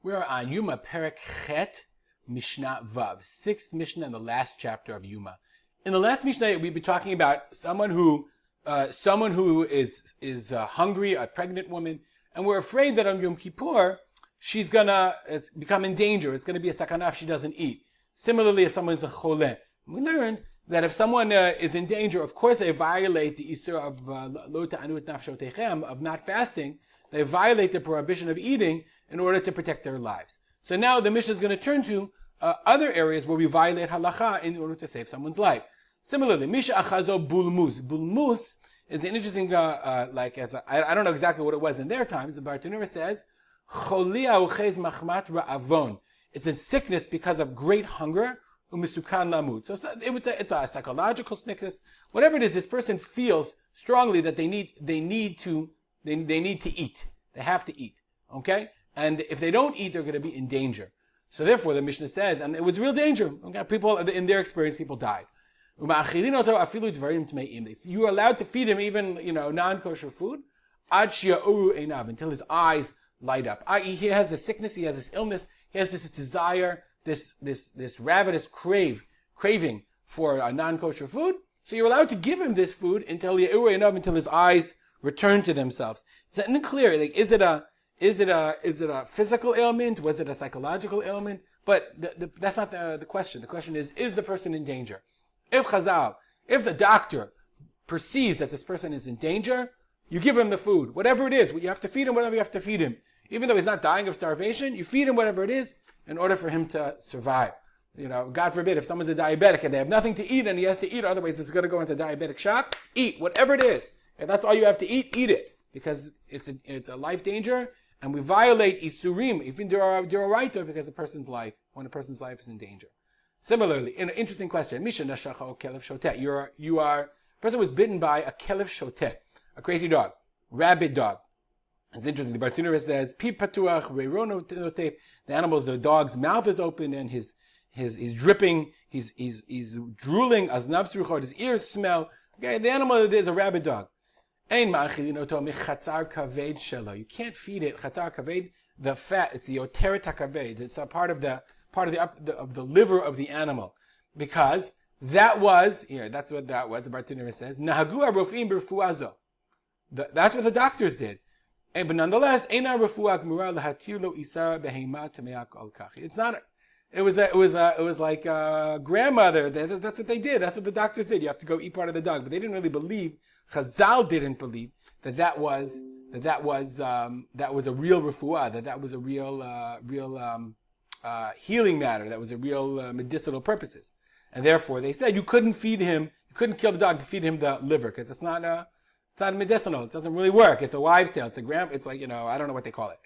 We're on Yoma Perek Chet Mishnah Vav, 6th Mishnah in the last chapter of Yoma. In the last Mishnah, we've been talking about someone who is hungry, a pregnant woman, and we're afraid that on Yom Kippur she's gonna become in danger. It's gonna be a sakana if she doesn't eat. Similarly, if someone's a choleh, we learned that if someone is in danger, of course they violate the isur of lo ta'anu et nafshotechem, of not fasting. They violate the prohibition of eating in order to protect their lives. So now the Mishnah is going to turn to other areas where we violate halacha in order to save someone's life. Similarly, Misha achazo bulmus. Bulmus is an interesting, I don't know exactly what it was in their times. The Bartanura says, cholia uchez machmat ra'avon. It's a sickness because of great hunger. Umisukan lamut. So it's a psychological sickness. Whatever it is, this person feels strongly that they need to eat. They have to eat. Okay? And if they don't eat, they're going to be in danger. So therefore, the Mishnah says, and it was real danger. Okay? People, in their experience, people died. If you are allowed to feed him even, non-kosher food, until his eyes light up. I.e., he has a sickness, he has this illness, he has this desire, this ravenous craving for a non-kosher food. So you're allowed to give him this food until his eyes return to themselves. It's unclear. Like, is it a physical ailment? Was it a psychological ailment? But that's not the question. The question is the person in danger? If the doctor perceives that this person is in danger, you give him the food, whatever it is. You have to feed him whatever you have to feed him. Even though he's not dying of starvation, you feed him whatever it is in order for him to survive. God forbid, if someone's a diabetic and they have nothing to eat and he has to eat, otherwise it's going to go into diabetic shock, eat whatever it is. If that's all you have to eat it. Because it's a life danger, and we violate isurim, even d'oraita, because when a person's life is in danger. Similarly, an interesting question. Misha nashacha kelev shoteh. Person was bitten by a kelev shoteh, a crazy dog, rabid dog. It's interesting. The Bartanura says, Pi patuach reirono notef. The dog's mouth is open and he's dripping, he's drooling, aznav sruchot, his ears smell. Okay, the animal is a rabid dog. You can't feed it chatzar kaved, the fat. It's the oteret hakaved. It's a part of the liver of the animal, because that's what that was. The Bartanura says, nahagu arofim b'refuazo. That's what the doctors did. But nonetheless, it's not. It was like a grandmother. That's what they did. That's what the doctors did. You have to go eat part of the dog. But they didn't really believe. Chazal didn't believe that was a real refuah. That was a real healing matter. That was a real medicinal purposes. And therefore, they said you couldn't feed him. You couldn't kill the dog and feed him the liver, because it's not medicinal. It doesn't really work. It's a wives' tale. It's like, I don't know what they call it.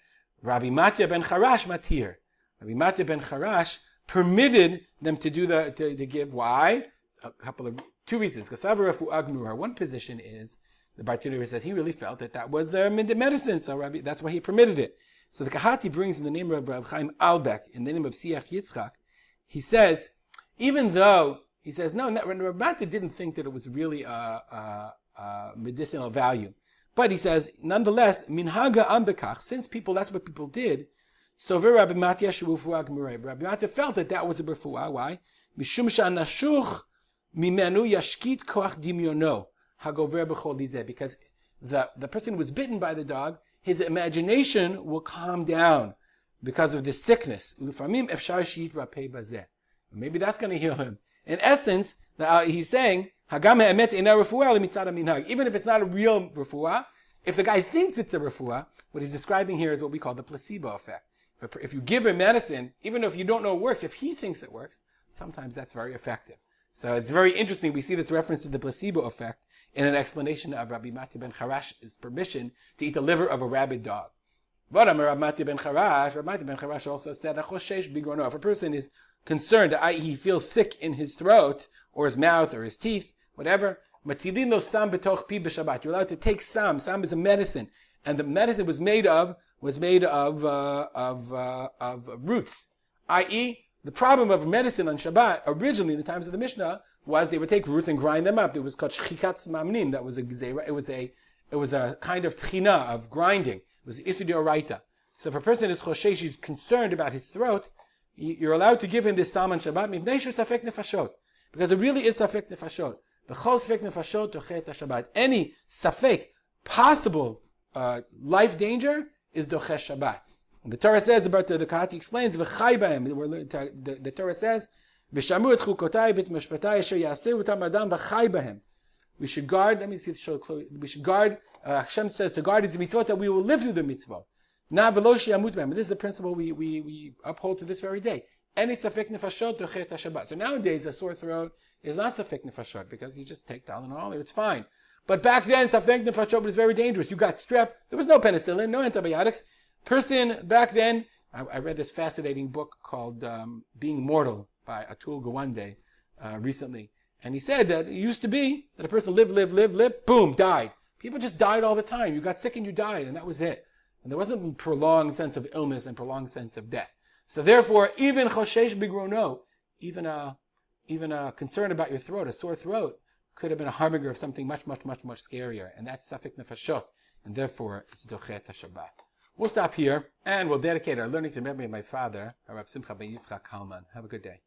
Rabbi Matya ben Charash matir. Rabbi Matya ben Charash permitted them to give. Why? Two reasons. One position is, the Bartanura says he really felt that was their medicine, so that's why he permitted it. So the Kahati brings in the name of Rabbi Chaim Albeck, in the name of Siach Yitzchak, he says, even though, he says, no, Rabbi Matya didn't think that it was really medicinal value. But he says, nonetheless, minhaga ambekach, since that's what people did, so Rabbi Matya Rabbi Matya felt that was a refuah. Why? Mishum nashuch mimenu yashkit koach dimyono hagover b'chol lizeh. Because the person who was bitten by the dog, his imagination will calm down because of this sickness. Maybe that's going to heal him. In essence, he's saying, even if it's not a real refuah, if the guy thinks it's a refuah, what he's describing here is what we call the placebo effect. If you give him medicine, even if you don't know it works, if he thinks it works, sometimes that's very effective. So it's very interesting. We see this reference to the placebo effect in an explanation of Rabbi Matya ben Charash's permission to eat the liver of a rabid dog. But Rabbi Matya ben Charash also said, if a person is concerned, i.e. he feels sick in his throat, or his mouth, or his teeth, whatever, you're allowed to take sam. Sam is a medicine, and the medicine was made of roots. I.e., the problem of medicine on Shabbat, originally in the times of the Mishnah, was they would take roots and grind them up. It was called shchikat mamnim. That was it was a kind of tchina, of grinding. It was isur d'oraita. So if a person is choshesh, he's concerned about his throat, you're allowed to give him this salmon Shabbat, mipnei shu safek nefashot, because it really is safek nefashot. V'chol safek nefashot dochet Shabbat. Any safek, possible life danger, is dochesh Shabbat. And the Torah says about the Kahati explains v'chai b'hem. The Torah says v'shamu et chukotai v'tmishpatai asher yaseh utam adam v'chai b'hem. We should guard. Let me see the show. We should guard. Hashem says to guard his mitzvot that we will live through the mitzvot. Na v'lo sheyamut b'hem. This is the principle we uphold to this very day. Any safek nefashot dochet Shabbat. So nowadays a sore throat is not safek nefashot because you just take Tylenol, it's fine. But back then safek nefashot was very dangerous. You got strep. There was no penicillin, no antibiotics. Person back then, I read this fascinating book called Being Mortal by Atul Gawande recently. And he said that it used to be that a person lived, boom, died. People just died all the time. You got sick and you died, and that was it. And there wasn't a prolonged sense of illness and prolonged sense of death. So therefore, even choshesh bigrono, even a concern about your throat, a sore throat, could have been a harbinger of something much scarier. And that's safek nefashot. And therefore, it's dochet Shabbat. We'll stop here, and we'll dedicate our learning to the memory of my father, Rav Simcha ben Yitzchak Kalman. Have a good day.